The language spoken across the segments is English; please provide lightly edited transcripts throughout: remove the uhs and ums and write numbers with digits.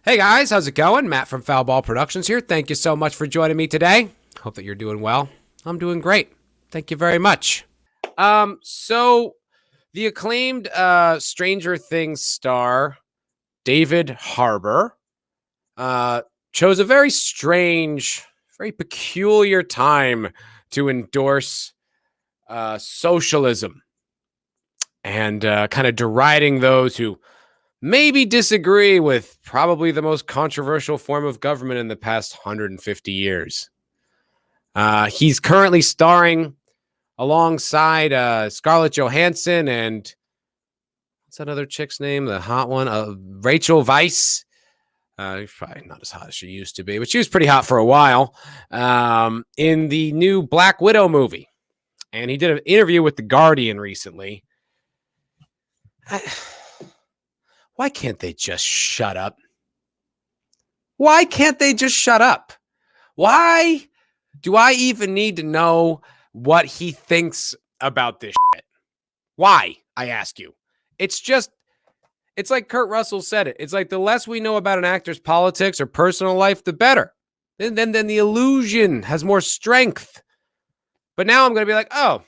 Hey guys, how's it going? Matt from Foulball Productions here. Thank you so much for joining me today. Hope that you're doing well. I'm doing great. Thank you very much. So the acclaimed Stranger Things star David Harbour uh, chose a very strange, very peculiar time to endorse socialism and kind of deriding those who maybe disagree with probably the most controversial form of government in the past 150 years. He's currently starring alongside Scarlett Johansson and what's that other chick's name? The hot one, Rachel Weisz. Probably not as hot as she used to be, but she was pretty hot for a while in the new Black Widow movie. And he did an interview with The Guardian recently. Why can't they just shut up? Why can't they just shut up? Why do I even need to know what he thinks about this shit? Why, I ask you? It's like Kurt Russell said it. It's like the less we know about an actor's politics or personal life, the better. Then the illusion has more strength. But now I'm going to be like, oh,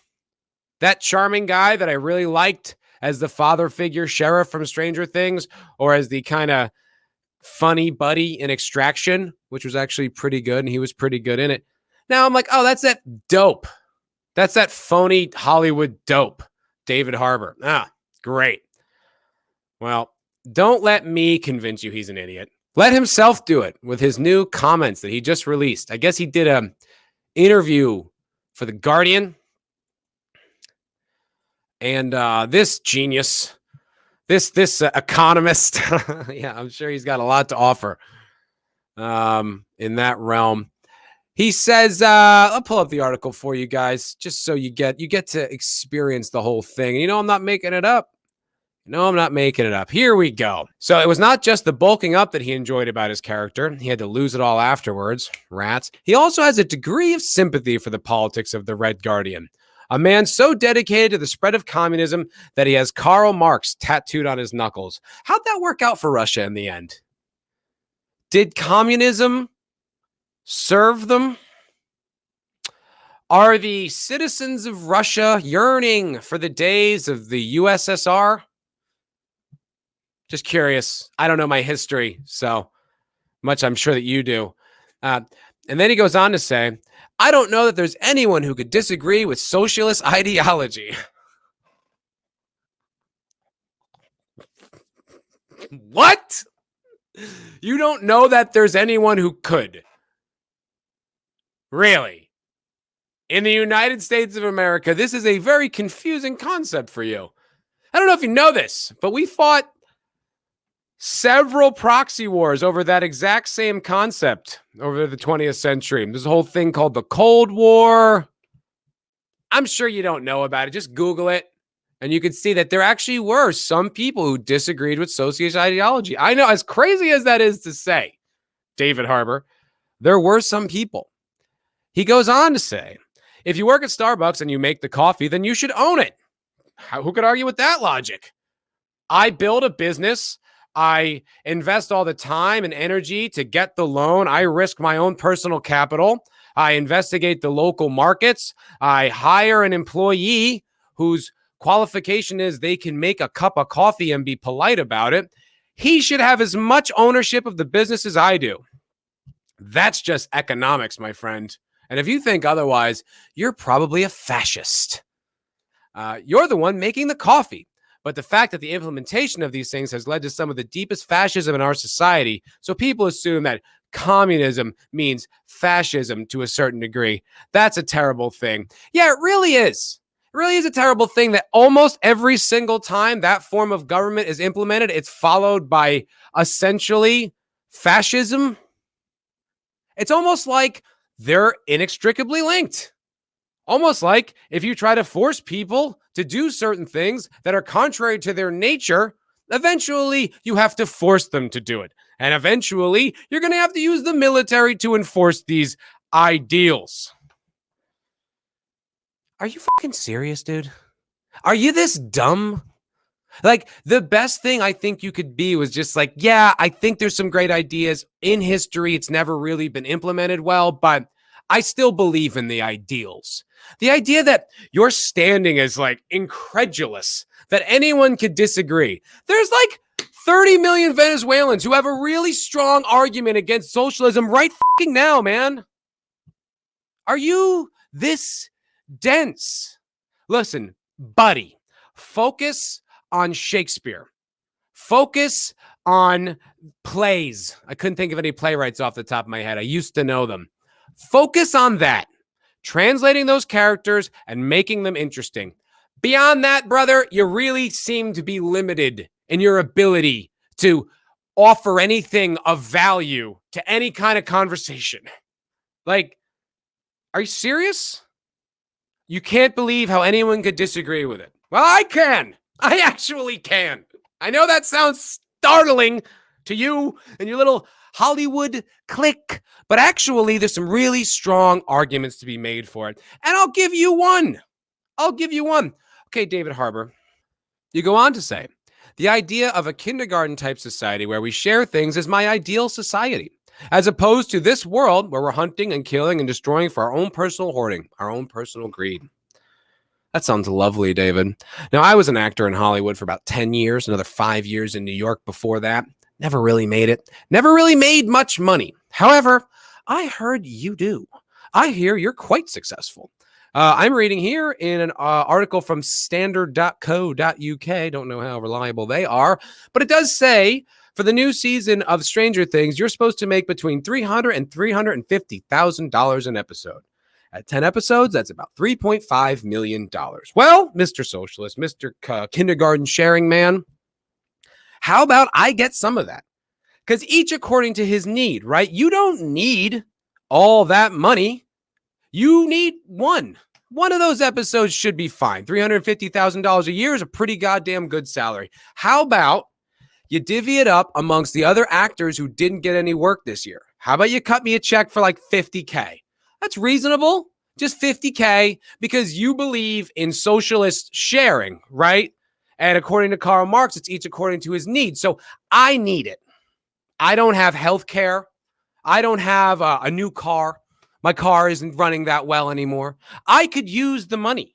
that charming guy that I really liked as the father figure sheriff from Stranger Things, or as the kind of funny buddy in Extraction, which was actually pretty good, and he was pretty good in it. Now I'm like, oh, that's that dope. That's that phony Hollywood dope, David Harbour. Ah, great. Well, don't let me convince you he's an idiot. Let himself do it with his new comments that he just released. I guess he did an interview for The Guardian. And this genius, this economist, yeah, I'm sure he's got a lot to offer in that realm. He says, I'll pull up the article for you guys, just so you get to experience the whole thing. And I'm not making it up. No, I'm not making it up. Here we go. So it was not just the bulking up that he enjoyed about his character. He had to lose it all afterwards. Rats. He also has a degree of sympathy for the politics of the Red Guardian. A man so dedicated to the spread of communism that he has Karl Marx tattooed on his knuckles. How'd that work out for Russia in the end? Did communism serve them? Are the citizens of Russia yearning for the days of the USSR? Just curious. I don't know my history so much. I'm sure that you do. And then he goes on to say, I don't know that there's anyone who could disagree with socialist ideology. What? You don't know that there's anyone who could? Really? In the United States of America, this is a very confusing concept for you. I don't know if you know this, but we fought several proxy wars over that exact same concept over the 20th century. There's a whole thing called the Cold War. I'm sure you don't know about it. Just Google it, and you can see that there actually were some people who disagreed with socialist ideology. I know, as crazy as that is to say, David Harbour, there were some people. He goes on to say, if you work at Starbucks and you make the coffee, then you should own it. Who could argue with that logic? I build a business. I invest all the time and energy to get the loan. I risk my own personal capital. I investigate the local markets. I hire an employee whose qualification is they can make a cup of coffee and be polite about it. He should have as much ownership of the business as I do. That's just economics, my friend. And if you think otherwise, you're probably a fascist. You're the one making the coffee. But the fact that the implementation of these things has led to some of the deepest fascism in our society, so people assume that communism means fascism to a certain degree. That's a terrible thing. Yeah, it really is. It really is a terrible thing that almost every single time that form of government is implemented, it's followed by essentially fascism. It's almost like they're inextricably linked. Almost like if you try to force people to do certain things that are contrary to their nature, eventually you have to force them to do it. And eventually you're going to have to use the military to enforce these ideals. Are you fucking serious, dude? Are you this dumb? Like, the best thing I think you could be was just like, yeah, I think there's some great ideas in history. It's never really been implemented well, but I still believe in the ideals. The idea that you're standing as like incredulous that anyone could disagree. There's like 30 million Venezuelans who have a really strong argument against socialism right fucking now, man. Are you this dense? Listen, buddy, focus on Shakespeare. Focus on plays. I couldn't think of any playwrights off the top of my head. I used to know them. Focus on that. Translating those characters and making them interesting. Beyond that, brother, you really seem to be limited in your ability to offer anything of value to any kind of conversation. Like, are you serious? You can't believe how anyone could disagree with it. Well, I can. I actually can. I know that sounds startling to you and your little Hollywood clique, but actually there's some really strong arguments to be made for it. And I'll give you one. Okay, David Harbour. You go on to say, the idea of a kindergarten type society where we share things is my ideal society, as opposed to this world where we're hunting and killing and destroying for our own personal hoarding, our own personal greed. That sounds lovely, David. Now, I was an actor in Hollywood for about 10 years, another 5 years in New York before that. Never really made it. Never really made much money. However, I heard you do. I hear you're quite successful. I'm reading here in an article from standard.co.uk. Don't know how reliable they are, but it does say for the new season of Stranger Things, you're supposed to make between $300,000 and $350,000 an episode. At 10 episodes, that's about $3.5 million. Well, Mr. Socialist, Mr. Kindergarten sharing man, how about I get some of that? Because each according to his need, right? You don't need all that money. You need one. One of those episodes should be fine. $350,000 a year is a pretty goddamn good salary. How about you divvy it up amongst the other actors who didn't get any work this year? How about you cut me a check for like $50K? That's reasonable. Just $50K because you believe in socialist sharing, right? And according to Karl Marx, it's each according to his needs. So I need it. I don't have health care. I don't have a new car. My car isn't running that well anymore. I could use the money.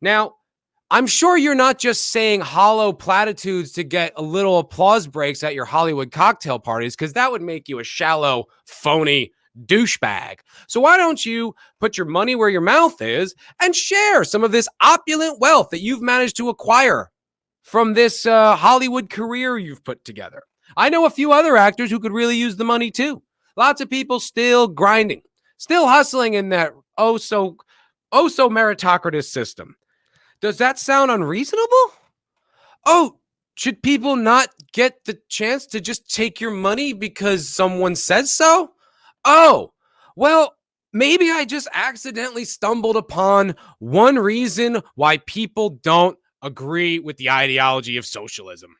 Now, I'm sure you're not just saying hollow platitudes to get a little applause breaks at your Hollywood cocktail parties, because that would make you a shallow, phony douchebag. So why don't you put your money where your mouth is and share some of this opulent wealth that you've managed to acquire from this Hollywood career you've put together? I know a few other actors who could really use the money too. Lots of people still grinding, still hustling in that oh so meritocratic system. Does that sound unreasonable? Oh, should people not get the chance to just take your money because someone says so? Oh, well, maybe I just accidentally stumbled upon one reason why people don't agree with the ideology of socialism.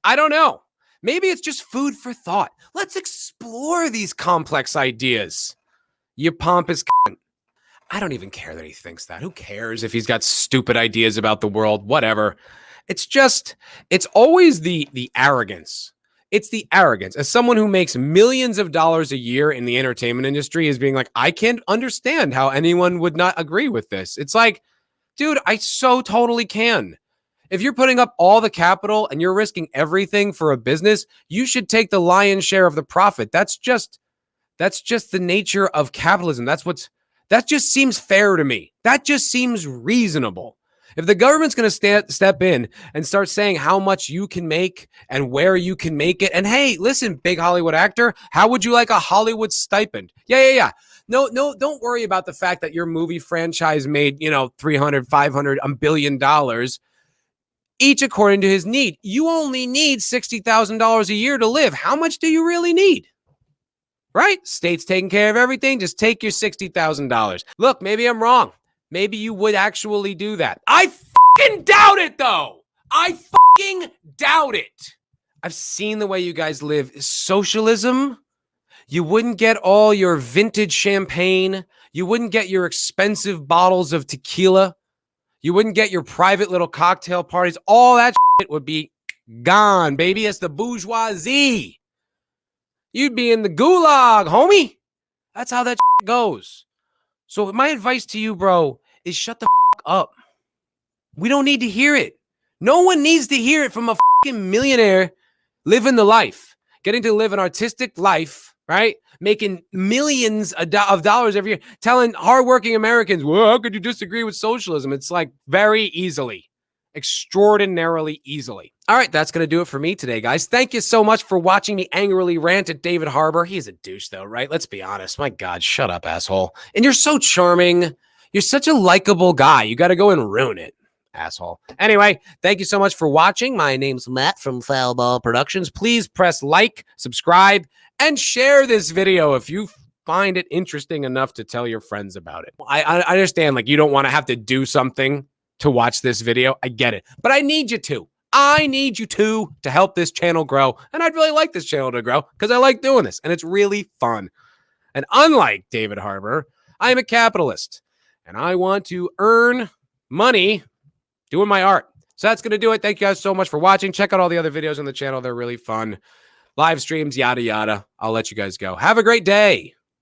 I don't know. Maybe it's just food for thought. Let's explore these complex ideas. You pompous cunt. I don't even care that he thinks that. Who cares if he's got stupid ideas about the world? Whatever. It's always the arrogance. It's the arrogance. As someone who makes millions of dollars a year in the entertainment industry is being like, I can't understand how anyone would not agree with this. It's like, dude, I so totally can. If you're putting up all the capital and you're risking everything for a business, you should take the lion's share of the profit. That's just the nature of capitalism. That just seems fair to me. That just seems reasonable. If the government's going to step in and start saying how much you can make and where you can make it, and hey, listen, big Hollywood actor, how would you like a Hollywood stipend? Yeah. No, don't worry about the fact that your movie franchise made, $300, $500, $1 billion, each according to his need. You only need $60,000 a year to live. How much do you really need? Right? State's taking care of everything. Just take your $60,000. Look, maybe I'm wrong. Maybe you would actually do that. I fucking doubt it, though. I fucking doubt it. I've seen the way you guys live. Socialism, you wouldn't get all your vintage champagne. You wouldn't get your expensive bottles of tequila. You wouldn't get your private little cocktail parties. All that shit would be gone, baby. It's the bourgeoisie. You'd be in the gulag, homie. That's how that shit goes. So my advice to you, bro, is shut the up. We don't need to hear it. No one needs to hear it from a fucking millionaire living the life, getting to live an artistic life, right? Making millions of dollars every year, telling hardworking Americans, well, how could you disagree with socialism? It's like very easily, extraordinarily easily. All right, that's going to do it for me today, guys. Thank you so much for watching me angrily rant at David Harbour. He's a douche, though, right? Let's be honest. My God, shut up, asshole. And you're so charming. You're such a likable guy. You got to go and ruin it, asshole. Anyway, thank you so much for watching. My name's Matt from Foulball Productions. Please press like, subscribe, and share this video if you find it interesting enough to tell your friends about it. I understand, like, you don't want to have to do something to watch this video. I get it. But I need you to. I need you to help this channel grow. And I'd really like this channel to grow because I like doing this. And it's really fun. And unlike David Harbour, I am a capitalist. And I want to earn money doing my art. So that's going to do it. Thank you guys so much for watching. Check out all the other videos on the channel. They're really fun. Live streams, yada, yada. I'll let you guys go. Have a great day.